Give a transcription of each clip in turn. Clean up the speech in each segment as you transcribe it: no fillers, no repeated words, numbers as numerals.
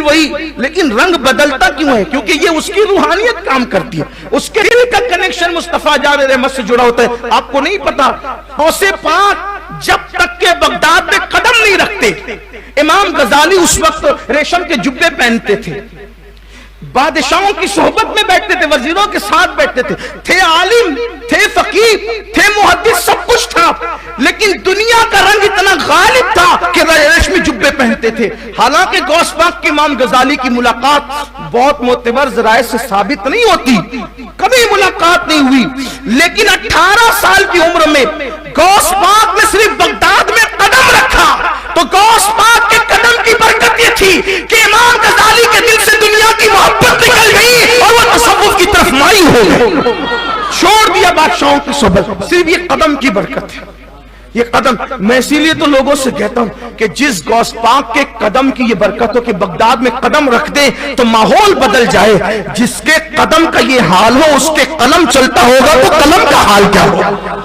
وہی، لیکن رنگ بدلتا کیوں ہے؟ کیونکہ یہ اس کی روحانیت کام کرتی ہے، اس کے دل کا کنیکشن مصطفیٰ جاوید احمد سے جڑا ہوتا ہے۔ آپ کو نہیں پتا غوث پاک جب تک کہ بغداد میں قدم نہیں رکھتے، امام غزالی اس وقت ریشم کے جبے پہنتے تھے، بادشاہوں کی صحبت میں بیٹھتے تھے، وزیروں کے ساتھ بیٹھتے تھے عالم، تھے فقیہ، تھے محدث، سب کچھ تھا، لیکن دنیا کا رنگ اتنا غالب تھا کہ ریشمی جبے پہنتے تھے۔ حالانکہ غوث پاک کے امام غزالی کی ملاقات بہت معتبر ذرائع سے ثابت نہیں ہوتی، کبھی ملاقات نہیں ہوئی، لیکن 18 سال کی عمر میں غوث پاک نے صرف بغداد میں قدم رکھا تو غوث پاک کے قدم کی برکت یہ تھی کہ امام غزالی کے دل سے دنیا کی محبت نکل گئی اور وہ تصوف کی طرف مائل ہو گئے، چھوڑ دیا بادشاہوں کی صحبت، صرف یہ قدم کی برکت ہے، یہ قدم۔ میں اسی لیے تو لوگوں سے کہتا ہوں کہ جس غوث پاک کے قدم کی یہ برکت ہو کہ بغداد میں قدم رکھ دیں تو ماحول بدل جائے، جس کے قدم کا یہ حال ہو اس کے قلم چلتا ہوگا تو قلم کا حال کیا ہوگا،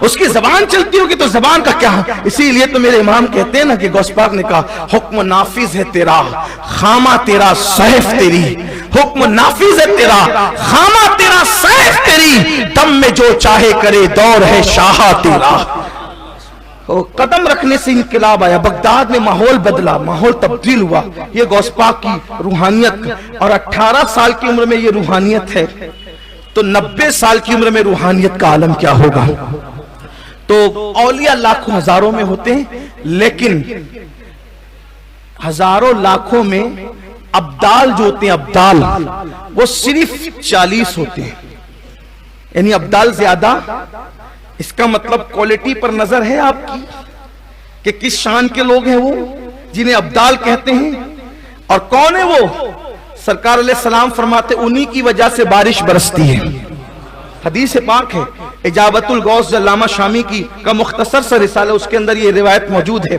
اس کی زبان چلتی ہوگی تو زبان کا کیا؟ اسی لیے تو میرے امام کہتے ہیں نا کہ غوث پاک نے کہا حکم نافذ ہے تیرا، خامہ تیرا، سیف تیری، حکم نافذ ہے تیرا، خامہ تیرا، سیف تیری، دم میں جو چاہے کرے، دور ہے شاہ تیرا۔ قدم رکھنے سے انقلاب آیا، بغداد میں ماحول بدلا، ماحول تبدیل ہوا، یہ غوث پاک کی روحانیت، اور 18 سال کی عمر میں یہ روحانیت ہے تو 90 سال کی عمر میں روحانیت کا عالم کیا ہوگا؟ تو اولیاء لاکھوں ہزاروں میں ہوتے ہیں، لیکن ہزاروں لاکھوں میں ابدال جو ہوتے ہیں، ابدال وہ صرف 40 ہوتے ہیں، یعنی ابدال زیادہ۔ اس کا مطلب کوالٹی پر نظر ہے آپ کی کہ کس شان کے لوگ ہیں وہ جنہیں ابدال کہتے ہیں، اور کون ہے وہ؟ سرکار علیہ السلام فرماتے انہی کی وجہ سے بارش برستی ہے، حدیث پاک ہے، اجابت الغوث علامہ شامی کی کا مختصر سا رسالہ، اس کے اندر یہ روایت موجود ہے،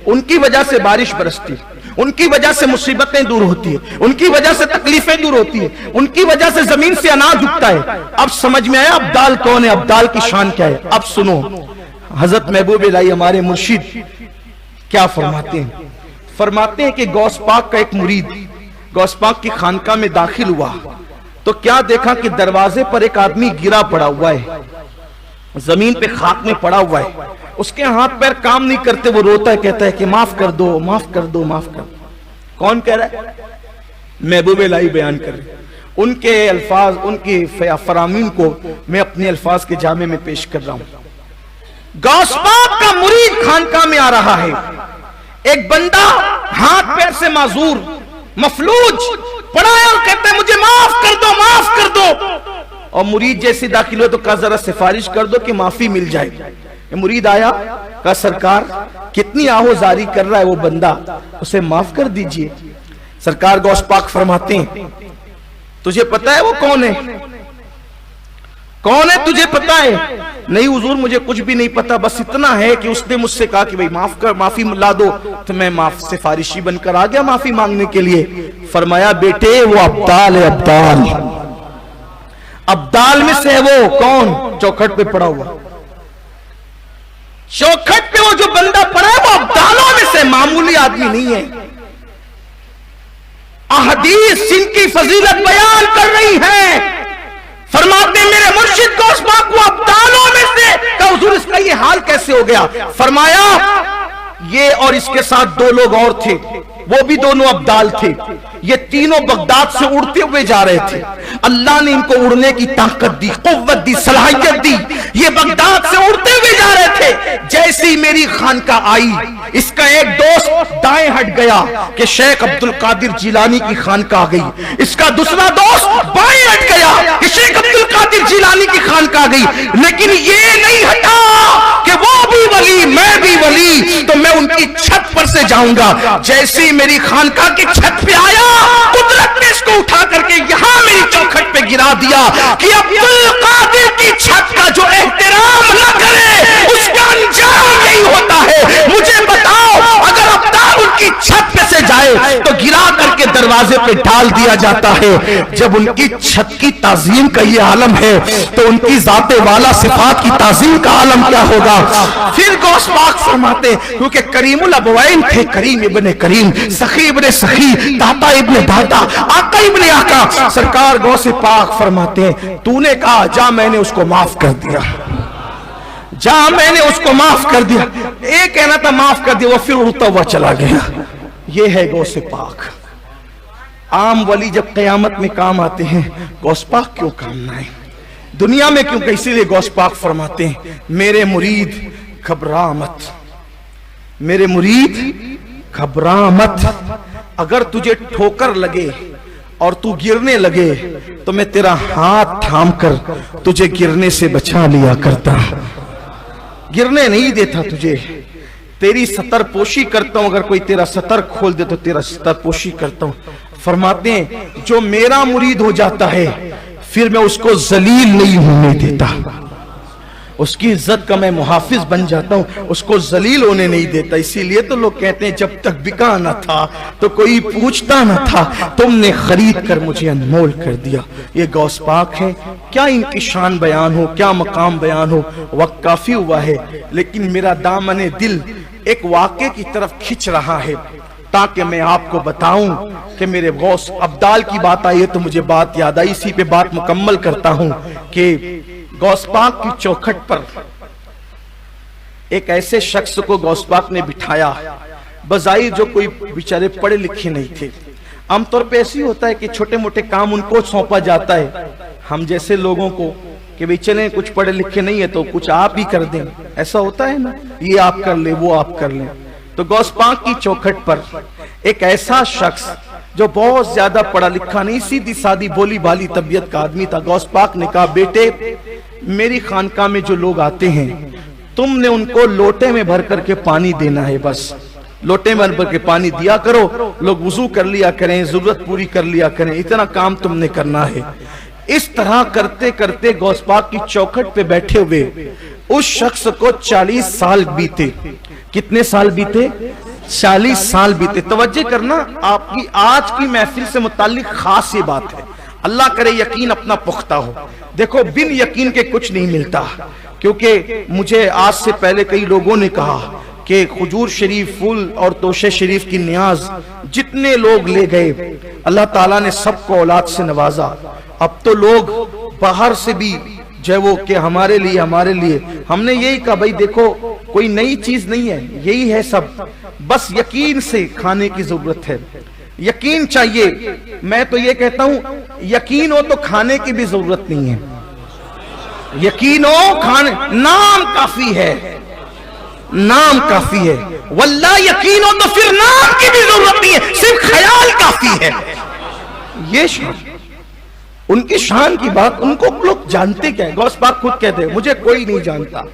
ان کی وجہ سے بارش برستی، ان کی وجہ سے مصیبتیں دور ہوتی ہیں، ان کی وجہ سے تکلیفیں دور ہوتی ہیں، ان کی وجہ سے زمین سے اناج اگتا ہے۔ اب سمجھ میں آیا ابدال کون ہے، ابدال کی شان کیا ہے؟ اب سنو حضرت محبوب الہی ہمارے مرشد کیا فرماتے ہیں، فرماتے ہیں کہ غوث پاک کا ایک مرید غوث پاک کی خانقاہ میں داخل ہوا تو کیا دیکھا کہ دروازے پر ایک آدمی گرا پڑا ہوا ہے، زمین پہ خاک میں پڑا ہوا ہے، اس کے ہاتھ پیر کام نہیں کرتے، وہ روتا ہے، کہتا ہے کہ معاف کر دو، معاف کر دو، معاف کر دو۔ کون کہہ رہا ہے؟ محبوب الہی بیان کر رہے ہیں، ان کے الفاظ، ان کی فرامین کو میں اپنے الفاظ کے جامع میں پیش کر رہا ہوں۔ غوث پاک کا مرید خانقاہ میں آ رہا ہے، ایک بندہ ہاتھ پیر سے معذور، مفلوج پڑا ہے اور کہتا ہے مجھے معاف کر دو، معاف کر دو، اور مرید جیسے داخل ہو تو کہا ذرا سفارش کر دو کہ معافی مل جائے۔ مرید آیا، کہا سرکار کتنی آہوزاری کر رہا ہے وہ بندہ، اسے معاف کر دیجئے۔ سرکار غوث پاک فرماتے ہیں تجھے پتا ہے وہ کون ہے؟ کون ہے تجھے پتا ہے؟ نہیں حضور مجھے کچھ بھی نہیں پتا، بس اتنا ہے کہ اس نے مجھ سے کہا کہ بھئی معاف کر، معافی لا دو، تو میں سفارشی بن کر آ گیا معافی مانگنے کے لیے۔ فرمایا بیٹے وہ ابدال ہے، ابدال، ابدال میں سے ہے وہ کون؟ چوکھٹ پہ پڑا ہوا، چوکھٹ پہ وہ جو بندہ پڑا ہے وہ ابدالوں میں سے معمولی آدمی نہیں ہے۔ احادیث جن کی فضیلت بیان کر رہی ہے، فرماتے ہیں میرے مرشد غوث پاک وہ ابدالوں میں سے، کہ حضور اس کا یہ حال کیسے ہو گیا؟ فرمایا یہ اور اس کے ساتھ 2 لوگ اور تھے، وہ بھی دونوں ابدال تھے، یہ تینوں بغداد سے اڑتے ہوئے جا رہے تھے، اللہ نے ان کو اڑنے کی طاقت دی، قوت دی، صلاحیت دی، یہ بغداد سے اڑتے ہوئے جا رہے تھے۔ جیسی میری خانقاہ آئی، اس کا ایک دوست دائیں ہٹ گیا کہ شیخ عبد القادر جیلانی کی خانقاہ آ گئی، اس کا دوسرا دوست بائیں ہٹ گیا کہ شیخ عبد القادر جیلانی کی خانقاہ آ گئی، لیکن یہ نہیں ہٹا کہ وہ بھی ولی میں بھی ولی، تو میں ان کی چھت پر سے جاؤں گا۔ جیسی میری خانقاہ کی چھت پہ آیا، قدرت نے اس کو اٹھا کر کے یہاں میری چوکھٹ پہ گرا دیا کہ عبد القادر کی چھت کا جو احترام نہ کرے اس کا انجام یہی ہوتا ہے۔ مجھے بتاؤ اگر ابدال ان کی چھت پہ سے جائے تو گرا کر کے के दरवाजे पे डाल दिया जाता है। जब उनकी छत की ताजीम का ये आलम है तो उनकी जाते वाला सिफात की ताजीम का आलम क्या होगा। फिर गौस पाक फरमाते, क्योंकि करीमुल अबवैन थे, करीम इब्ने करीम, सखी इब्ने सखी, दाता इब्ने दाता, आका इब्ने आका। सरकार गौस पाक फरमाते हैं, तूने कहा जा मैंने उसको माफ कर दिया, जा मैंने उसको माफ कर दिया। एक कहना था माफ कर दिया, वो फिर उड़ता हुआ चला गया। ये है गौसे पाक। आम वली जब क़यामत में काम आते हैं, गौस पाक क्यों काम ना आए दुनिया में, क्योंकि इसीलिए गौस पाक फरमाते हैं, मेरे मुरीद घबरा मत, मेरे मुरीद घबरा मत। अगर तुझे ठोकर लगे और तू गिरने लगे तो मैं तेरा हाथ थाम कर तुझे गिरने से बचा लिया करता, गिरने नहीं देता तुझे, तेरी सतर पोशी करता हूं। अगर कोई तेरा सतर खोल दे तो तेरा सतर पोशी करता हूं। फरमाते हैं जो मेरा मुरीद हो जाता है फिर मैं उसको जलील नहीं होने देता, उसकी इज्जत का मैं मुहाफिज बन जाता हूं, उसको जलील होने नहीं देता। इसीलिए तो लोग कहते हैं जब तक बिका न था तो कोई पूछता न था, तुमने खरीद कर मुझे अनमोल कर दिया। ये गौस पाक है। क्या इनकी शान बयान हो, क्या मकाम बयान हो, वक्त काफी हुआ है, लेकिन मेरा दामने दिल एक वाक़े की तरफ खिंच रहा है ताकि मैं आपको बताऊं कि मेरे गौस अब्दाल की बात आई है तो मुझे बात याद आई। इसी पे बात मुकम्मल करता हूं कि गौस पाक की चौखट पर एक ऐसे शख्स को गौस पाक ने बिठाया, बज़ाहिर जो कोई बेचारे पढ़े लिखे नहीं थे। आमतौर पे ऐसी होता है कि छोटे मोटे काम उनको सौंपा जाता है, हम जैसे लोगों को कि भाई चलें कुछ पढ़े लिखे नहीं है तो कुछ आप ही कर दें, ऐसा होता है ना, ये आप कर ले वो आप कर लें। तो गौस पाक की चौखट पर एक ऐसा शख्स जो बहुत ज्यादा पढ़ा लिखा नहीं, सीधी सादी भोली भाली तबीयत का आदमी था। गौस पाक ने कहा, बेटे मेरी खानका में जो लोग आते हैं तुमने उनको लोटे में भर करके पानी देना है, बस लोटे में भर के पानी दिया करो, लोग वुजू कर लिया करें, जरूरत पूरी कर लिया करें, इतना काम तुमने करना है। इस तरह करते करते गौस पाक की चौखट पे बैठे हुए उस शख्स को 40 साल बीते। कितने साल बीते? 40 साल बीते। तवज्जो करना, आपकी आज की महफिल से मुताल्लिक खास ये बात है, अल्लाह करे यकीन अपना पुख्ता हो। देखो बिन यकीन के कुछ नहीं मिलता, क्योंकि मुझे आज से पहले कई लोगों ने कहा कि खुजूर शरीफ, फूल और तोशे शरीफ की नियाज जितने लोग ले गए अल्लाह ताला ने सबको औलाद से नवाजा। अब तो लोग बाहर से भी जो वो कि हमारे लिए हमने यही कहा, भाई देखो कोई नई चीज नहीं है, यही है सब, बस यकीन से खाने की जरूरत है, यकीन चाहिए। मैं तो ये कहता हूं यकीन हो तो खाने की भी जरूरत नहीं है, यकीन हो खाने, नाम काफी है, नाम काफी है। वल्लाह यकीन हो तो फिर नाम की भी जरूरत नहीं है, सिर्फ ख्याल काफी है। ये शान, उनकी शान की बात उनको लोग जानते क्या है। गौस पाक खुद कहते हैं मुझे कोई नहीं जानता,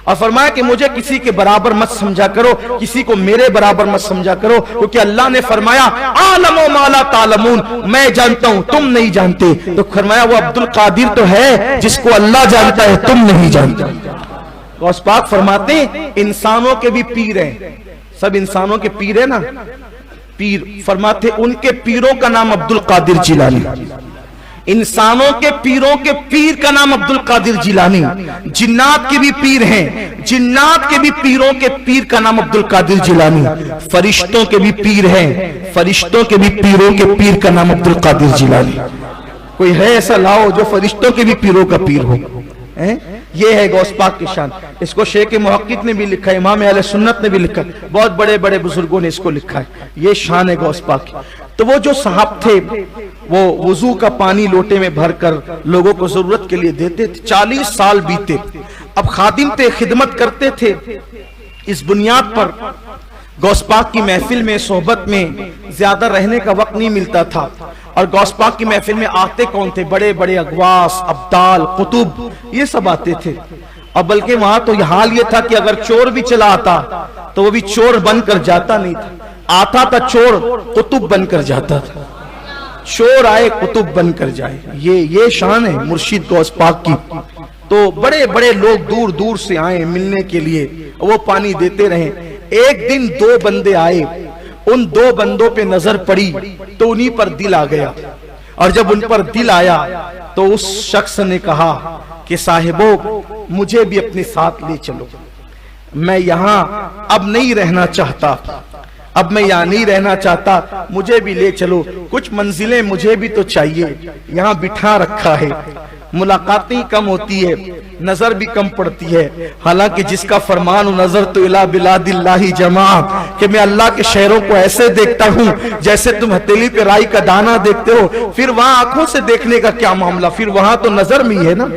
और फरमाया कि मुझे किसी के बराबर मत समझा करो, किसी को मेरे बराबर मत समझा करो, क्योंकि अल्लाह ने फरमाया आलमो माला तालमून, मैं जानता हूं तुम नहीं जानते। तो फरमाया वो अब्दुल कादिर तो है जिसको अल्लाह जानता है, तुम नहीं जानते। गौस पाक फरमाते इंसानों के भी पीर हैं, सब इंसानों के पीर है ना, पीर फरमाते उनके पीरों का नाम अब्दुल कादिर जिलानी, इंसानों के पीरों के पीर का नाम अब्दुल कादिर जिलानी। जिन्नात के भी पीर हैं, जिन्नात के भी पीरों के पीर का नाम अब्दुल कादिर जिलानी। फरिश्तों के भी पीर हैं, फरिश्तों के भी पीरों के पीर का नाम अब्दुल कादिर जिलानी। कोई है ऐसा लाओ जो फरिश्तों के भी पीरों का पीर हो। ये है गौस पाक की शान। इसको शेख मुहक्किक ने भी लिखा है, इमाम अहले सुन्नत ने भी लिखा, बहुत बड़े बड़े बुजुर्गों ने इसको लिखा है। ये शान है गौस पाक की। तो वो जो साहब थे वो वुजू का पानी लोटे में भरकर लोगों को जरूरत के लिए देते थे। 40 साल बीते। अब खादिम थे, खिदमत करते थे। इस बुनियाद पर गौस पाक की महफिल में, सोहबत में ज्यादा रहने का वक्त नहीं मिलता था। और गौस पाक की महफिल में आते कौन थे? बड़े बड़े अगवास, अब्दाल, कुतुब, ये सब आते थे। और बल्कि वहां तो हाल ये था कि अगर चोर भी चला आता तो वो भी चोर बनकर जाता नहीं था, आता था चोर कुतुब बनकर जाता था। चोर आए कुतुब बनकर जाए, ये शान है मुर्शिद गौस पाक की। तो बड़े बड़े लोग दूर दूर से आए मिलने के लिए, वो पानी देते रहे। एक दिन 2 बंदे आए, ان دو بندوں پہ نظر پڑی تو انہی پر دل آ گیا، اور جب ان پر دل آیا تو اس شخص نے کہا کہ صاحبو مجھے بھی اپنے ساتھ لے چلو، میں یہاں اب نہیں رہنا چاہتا، اب میں یہاں نہیں رہنا چاہتا، مجھے بھی لے چلو، کچھ منزلیں مجھے بھی تو چاہیے، یہاں بٹھا رکھا ہے، ملاقاتیں کم ہوتی ہے، نظر بھی کم پڑتی ہے، حالانکہ جس کا فرمان و نظر تو الہ بلاد اللہ جماع، کہ میں اللہ کے شہروں کو ایسے دیکھتا ہوں جیسے تم ہتھیلی پہ رائی کا دانہ دیکھتے ہو، پھر وہاں آنکھوں سے دیکھنے کا کیا معاملہ، پھر وہاں تو نظر میں ہی ہے نا،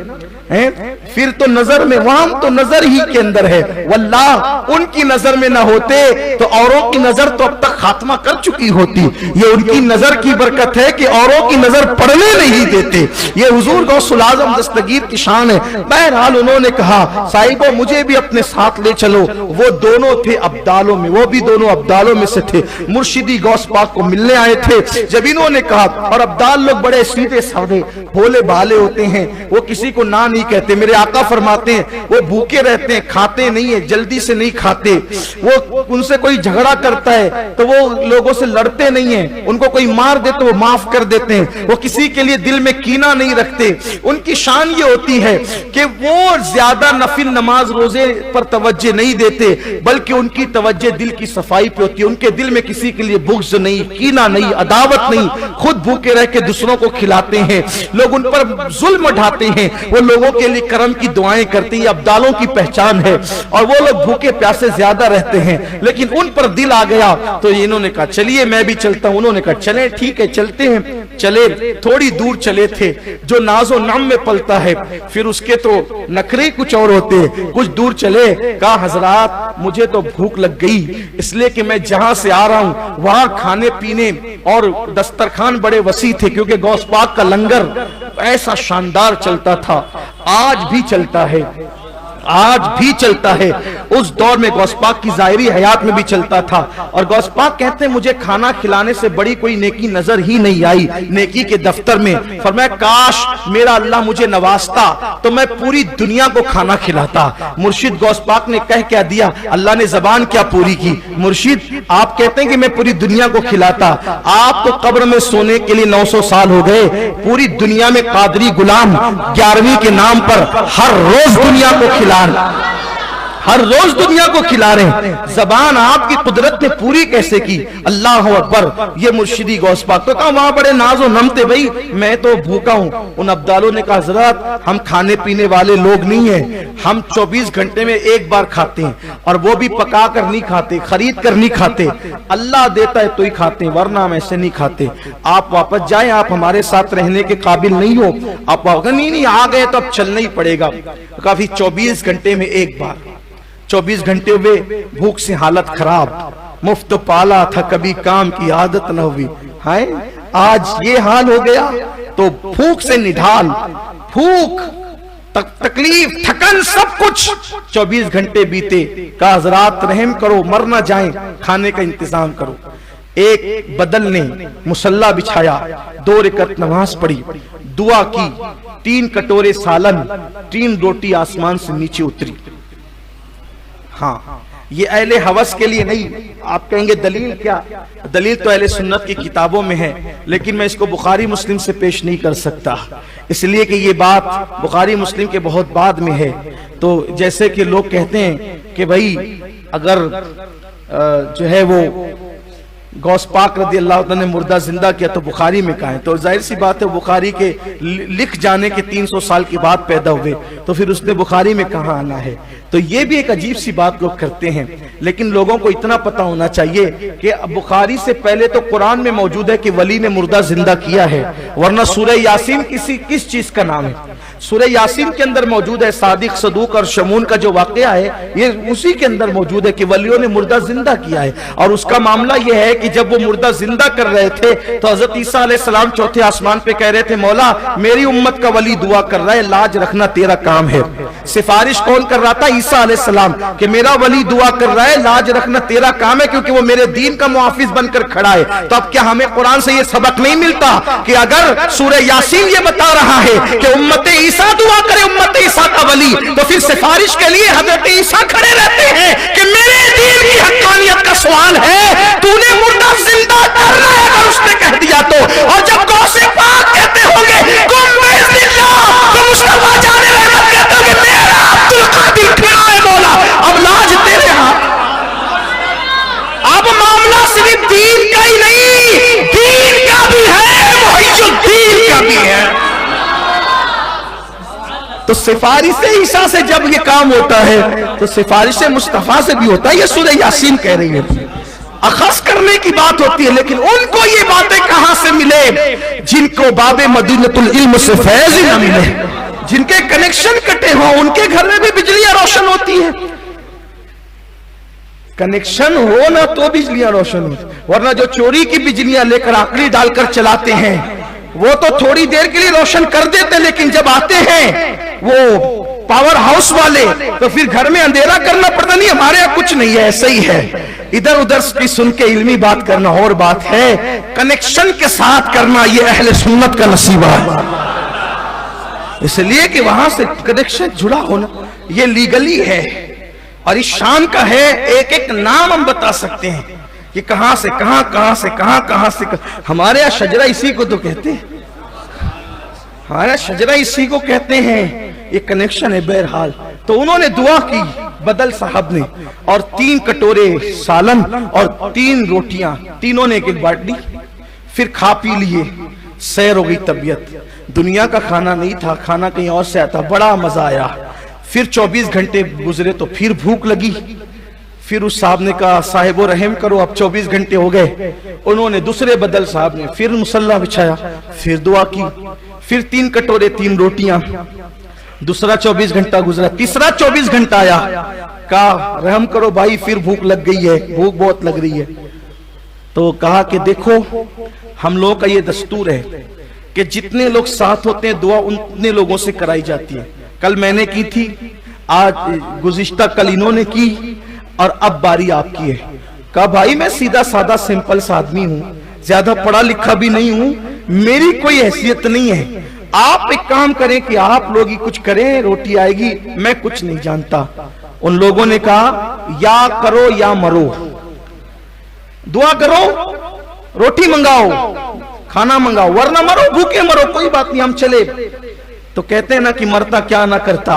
پھر تو نظر میں، وہاں تو نظر ہی کے اندر ہے، واللہ ان کی نظر میں نہ ہوتے تو اوروں کی نظر تو اب تک خاتمہ کر چکی ہوتی، یہ ان کی نظر کی برکت ہے کہ اوروں کی نظر پڑنے نہیں دیتے، یہ حضور غوث العظم دستگیر کی شان ہے۔ بہرحال انہوں نے کہا صاحبو مجھے بھی اپنے ساتھ لے چلو، وہ دونوں تھے ابدالوں میں، وہ بھی دونوں ابدالوں میں سے تھے، مرشدی غوث پاک کو ملنے آئے تھے۔ جب انہوں نے کہا، اور ابدال لوگ بڑے سیدھے سادے بھولے بھالے ہوتے ہیں، وہ کسی کو نہ نہیں کہتے، میرے آقا فرماتے ہیں وہ بھوکے رہتے ہیں، کھاتے نہیں ہیں، جلدی سے نہیں کھاتے، وہ ان سے کوئی جھگڑا کرتا ہے تو وہ لوگوں سے لڑتے نہیں ہیں، ان کو کوئی مار دے تو وہ معاف کر دیتے ہیں، وہ کسی کے لیے دل میں کینہ نہیں رکھتے۔ ان کی شان یہ ہوتی ہے کہ وہ زیادہ نفل نماز روزے پر توجہ نہیں دیتے، بلکہ ان کی توجہ دل کی صفائی پہ ہوتی ہے، ان کے دل میں کسی کے لیے بغض نہیں، کینہ نہیں، عداوت نہیں، خود بھوکے رہ کے دوسروں کو کھلاتے ہیں، لوگ ان پر ظلم ڈھاتے ہیں، وہ لوگوں کے لیے کرم کی دعائیں کرتے ہیں، یہ ابدالوں کی پہچان ہے، اور وہ لوگ بھوکے پیاسے زیادہ رہتے ہیں، لیکن ان پر دل آ گیا تو انہوں نے کہا چلیے میں بھی چلتا ہوں، انہوں نے کہا چلیں ٹھیک ہے چلتے ہیں، چلے تھوڑی دور چلے تھے، جو ناز و نم میں پلتا ہے پھر اس کے تو نخرے کچھ اور ہوتے ہیں، کچھ دور چلے، کہا حضرات مجھے تو بھوک لگ گئی، اس لیے کہ میں جہاں سے آ رہا ہوں وہاں کھانے پینے اور دسترخوان بڑے وسیع تھے، کیونکہ غوث پاک کا لنگر ایسا شاندار چلتا تھا، آج بھی چلتا ہے، آج بھی چلتا ہے، اس دور میں غوث پاک کی ظاہری حیات میں بھی چلتا تھا، اور غوث پاک کہتے ہیں مجھے کھانا کھلانے سے بڑی کوئی نیکی نظر ہی نہیں آئی نیکی کے دفتر میں، فرمایا کاش میرا اللہ مجھے نوازتا تو میں پوری دنیا کو کھانا کھلاتا۔ مرشد غوث پاک نے کہہ کیا دیا، اللہ نے زبان کیا پوری کی، مرشد آپ کہتے ہیں کہ میں پوری دنیا کو کھلاتا، آپ تو قبر میں سونے کے لیے 900 سال ہو گئے، پوری دنیا میں قادری غلام 11ویں کے نام پر ہر روز دنیا کو کھلا، ہر روز دنیا کو کھلا رہے ہیں، زبان آپ کی قدرت نے پوری کیسے کی، اللہ اکبر۔ یہ مرشدی غوث پاک تو کہا وہاں بڑے ناز و نم تھے، بھئی میں تو بھوکا ہوں۔ ان ابدالوں نے کہا حضرات ہم کھانے پینے والے لوگ نہیں ہیں، ہم 24 گھنٹے میں ایک بار کھاتے ہیں، اور وہ بھی پکا کر نہیں کھاتے، خرید کر نہیں کھاتے، اللہ دیتا ہے تو ہی کھاتے ہیں، ورنہ ہم ایسے نہیں کھاتے، آپ واپس جائیں، آپ ہمارے ساتھ رہنے کے قابل نہیں ہو، آپ نہیں آ گئے تو اب چلنا ہی پڑے گا۔ کافی 24 گھنٹے میں ایک بار، 24 گھنٹے ہوئے، بھوک سے حالت خراب، مفت پالا تھا کبھی کام کی عادت نہ ہوئی، ہائے آج یہ حال ہو گیا، تو بھوک سے نڈھال، بھوک تکلیف تھکن سب کچھ، 24 گھنٹے بیتے، کہا حضرات رحم کرو مر نہ جائیں، کھانے کا انتظام کرو۔ ایک بدل نے مصلی بچھایا، 2 رکعت نماز پڑھی، دعا کی، 3 کٹورے سالن، 3 روٹی آسمان سے نیچے اتری۔ ہاں یہ اہل حوث کے لیے نہیں، آپ کہیں گے دلیل کیا، دلیل تو اہل سنت کی کتابوں میں ہے، لیکن میں اس کو بخاری مسلم سے پیش نہیں کر سکتا، اس لیے کہ یہ بات بخاری مسلم کے بہت بعد میں ہے، تو جیسے کہ لوگ کہتے ہیں کہ بھائی اگر جو ہے وہ غوث پاک رضی اللہ عنہ نے مردہ زندہ کیا تو بخاری میں کہا ہے، تو ظاہر سی بات ہے بخاری کے لکھ جانے کے 300 سال کے بعد پیدا ہوئے، تو پھر اس نے بخاری میں کہاں آنا ہے، تو یہ بھی ایک عجیب سی بات لوگ کرتے ہیں، لیکن لوگوں کو اتنا پتہ ہونا چاہیے کہ بخاری سے پہلے تو قرآن میں موجود ہے کہ ولی نے مردہ زندہ کیا ہے، ورنہ سورہ یاسین کس چیز کا نام ہے، سورہ یاسین کے اندر موجود ہے، صادق صدوق اور شمون کا جو واقعہ ہے یہ اسی کے اندر موجود ہے کہ ولیوں نے مردہ زندہ کیا ہے، اور اس کا معاملہ یہ ہے کہ جب وہ مردہ زندہ کر رہے تھے تو حضرت عیسیٰ علیہ السلام چوتھے آسمان پہ کہہ رہے تھے مولا میری امت کا ولی دعا کر رہا ہے، لاج رکھنا تیرا کام ہے، सिफारिश कौन कर रहा था? ईसा अलैहिस्सलाम, कि मेरा वली दुआ कर रहा है, लाज रखना तेरा काम है, क्योंकि वो मेरे दीन का मुहाफिज बनकर खड़ा है। तो अब क्या हमें कुरान से ये सबक नहीं मिलता कि अगर सूरह यासीन ये बता रहा है कि उम्मत ईसा दुआ करे, उम्मत ईसा का वली, तो फिर सिफारिश के लिए हजरत ईसा खड़े रहते हैं कि मेरे दीन की हक्कानियत का सवाल है, तूने मुर्दा जिंदा कर रहा है अगर उसने कह दिया तो। और जब गौसे पाक कहते होंगे कुम बिइज़्निल्लाह, तो मुस्तफा जाने रहमत कहते होंगे मेरा अब्दुल कादिर खड़ा है मौला, अब लाज तेरे हाथ। अब मामला सिर्फ दीन का ही नहीं, दीन का भी है, मुहियुद्दीन का भी है। तो सिफारिश ईसा से जब ये काम होता है तो सिफारिश मुस्तफा से भी होता है। ये सूरह यासीन कह रही है, अखस करने की बात होती है, लेकिन उनको ये बातें कहां से मिले? जिनको बाबे मदीनतुल इल्म से फैज़ ही न मिले, जिनके कनेक्शन कटे हों, उनके घर में भी बिजलियां रोशन होती है। कनेक्शन हो ना तो बिजलियां रोशन होती, वरना जो चोरी की बिजलियां लेकर आकड़ी डालकर चलाते हैं वो तो थोड़ी देर के लिए रोशन कर देते, लेकिन जब आते हैं वो पावर हाउस वाले तो फिर घर में अंधेरा करना पड़ता। नहीं, हमारे यहाँ कुछ नहीं है, ऐसा ही है। इधर उधर की सुन के इल्मी बात करना और बात है, कनेक्शन के साथ करना ये अहले सुन्नत का नसीबा है। इसलिए कि वहां से कनेक्शन जुड़ा होना ये लीगली है और इस शान का है। एक एक नाम हम बता सकते हैं कि कहां से कहां, कहां से कहां, कहां से कहां। हमारे यहाँ शजरा इसी को तो कहते हैं, हमारे शजरा इसी को कहते हैं। ये कनेक्शन है। बहरहाल तो उन्होंने दुआ की बदल साहब ने, और 3 कटोरे सालन और 3 रोटियां, तीनों ने एक एक बांट ली। फिर खा पी लिए, सैर हो गई तबीयत। दुनिया का खाना नहीं था, खाना कहीं और से आता, बड़ा मजा आया। फिर 24 घंटे गुजरे तो फिर भूख लगी। फिर उस साहब ने कहा साहिबो रहम करो, अब 24 घंटे हो गए। उन्होंने दूसरे बदल साहब ने फिर मुसल्ला बिछाया, फिर दुआ की, फिर 3 कटोरे 3 रोटियां। दूसरा 24 घंटा गुजरा, तीसरा 24 घंटा आया, कहा रहम करो भाई, फिर भूख लग गई है, भूख बहुत लग रही है। तो कहा कि देखो हम लोगों का ये दस्तूर है कि जितने लोग साथ होते हैं दुआ उतने लोगों से कराई जाती है। कल मैंने की थी, आज गुज़िश्ता कल इन्होंने की, और अब बारी आपकी है। कहा भाई मैं सीधा सादा सिंपल सा आदमी हूं, ज्यादा पढ़ा लिखा भी नहीं हूं, मेरी कोई हैसियत नहीं है। आप एक काम करें कि आप लोग ही कुछ करें, रोटी आएगी, मैं कुछ नहीं जानता। उन लोगों ने कहा या करो या मरो, दुआ करो, रोटी मंगाओ, खाना मंगाओ, वरना मरो, भूखे मरो, कोई बात नहीं, हम चले। तो कहते हैं ना कि मरता क्या ना करता,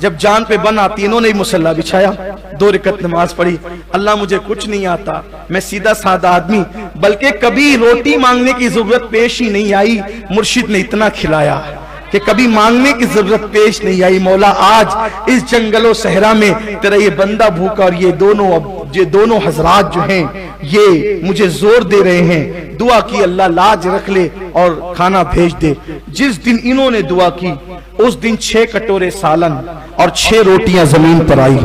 जब जान पे बन आती। इन्होंने मुसल्ला बिछाया, 2 रकत नमाज पढ़ी। अल्लाह मुझे कुछ नहीं आता, मैं सीधा सादा आदमी, बल्कि कभी रोटी मांगने की जरूरत पेश ही नहीं आई। मुर्शिद ने इतना खिलाया कि कभी मांगने की जरूरत पेश नहीं आई। मौला आज इस जंगलों सहरा में तेरा ये बंदा भूखा, और ये दोनों हजरात जो हैं ये मुझे जोर दे रहे हैं, दुआ की अल्लाह लाज रख ले और खाना भेज दे। जिस दिन इन्होंने दुआ की उस दिन 6 कटोरे सालन और 6 रोटियां जमीन पर आई।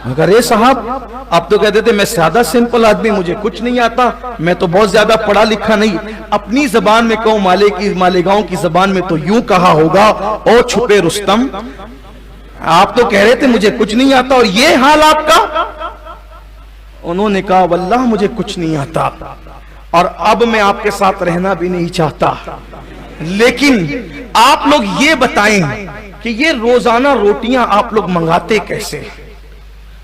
मगर ए साहब आप तो कहते थे मैं सादा सिंपल आदमी, मुझे कुछ नहीं आता, मैं तो बहुत ज्यादा पढ़ा लिखा नहीं। अपनी जबान में कहूं, मालेगांव की जबान में तो यूं कहा होगा, ओ छुपे रुस्तम, आप तो कह रहे थे मुझे कुछ नहीं आता, और ये हाल आपका। उन्होंने कहा वल्लाह मुझे कुछ नहीं आता, और अब मैं आपके साथ रहना भी नहीं चाहता, लेकिन आप लोग ये बताएं कि ये रोजाना रोटियां आप लोग मंगाते कैसे?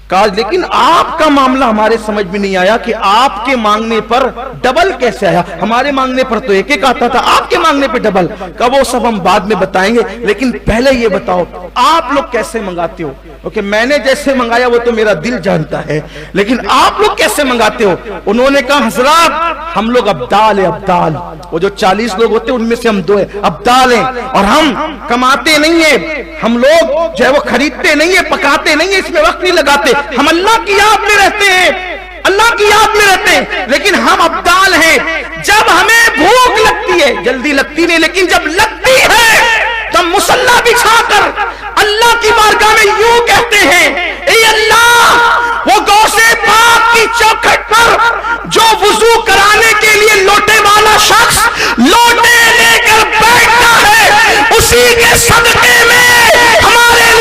कहा लेकिन आपका मामला हमारे समझ में नहीं आया कि आपके मांगने पर डबल कैसे आया। हमारे मांगने पर तो एक एक आता था, आपके मांगने पर डबल। कब वो सब हम बाद में बताएंगे, लेकिन पहले ये बताओ आप लोग कैसे मंगाते हो? क्योंकि मैंने जैसे मंगाया वो तो मेरा दिल जानता है, लेकिन आप लोग कैसे मंगाते हो? उन्होंने कहा हजरत हम लोग अब्दाल है, अब्दाल, वो जो 40 लोग होते हैं उनमें से हम 2 है, अब्दाल हैं, और हम कमाते नहीं है, हम लोग जो है वो खरीदते नहीं है, पकाते नहीं है, इसमें वक्त नहीं लगाते, हम अल्लाह की याद में रहते हैं, अल्लाह की याद में रहते हैं। लेकिन हम अब्दाल हैं, जब हमें भूख लगती है, जल्दी लगती नहीं, लेकिन जब लगती है तब मुसल्ला बिछाकर अल्लाह की बारगाह में यूं कहते हैं, ए अल्लाह वो गौसे पाक की चौखट पर जो वुजू कराने के लिए लोटे वाला शख्स लोटे लेकर बैठता है, उसी के सदके में हमारे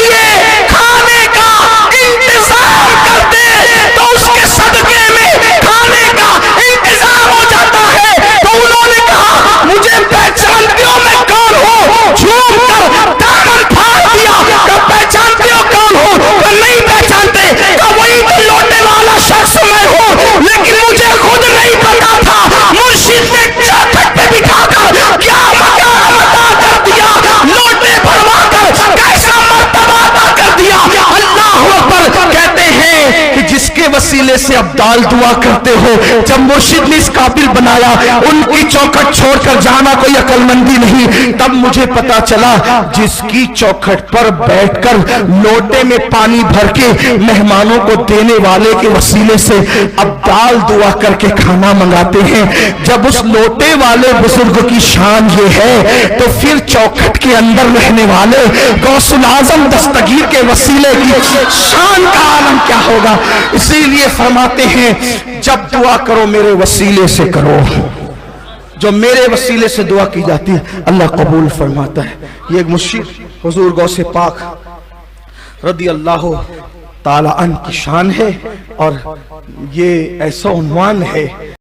जैसे अब्दाल दुआ करते हो। जब मुर्शिद ने इस काबिल बनाया, उनकी चौखट छोड़कर जाना कोई अकलमंदी नहीं। तब मुझे पता चला जिसकी चौखट पर बैठकर लोटे में पानी भर के मेहमानों को देने वाले के वसीले से अब्दाल दुआ करके खाना मंगाते हैं, जब उस लोटे वाले बुजुर्ग की शान ये है, तो फिर चौखट के अंदर रहने वाले गौसुल आजम दस्तगीर के वसीले की शान का आलम क्या होगा। इसीलिए फरमाते हैं जब दुआ करो मेरे वसीले से करो। जो मेरे वसीले से दुआ की जाती है अल्लाह कबूल फरमाता है। ये एक मुर्शिद हुजूर गौसे पाक रदी अल्लाह ताला अन्हु की शान है, और ये ऐसा उन्वान है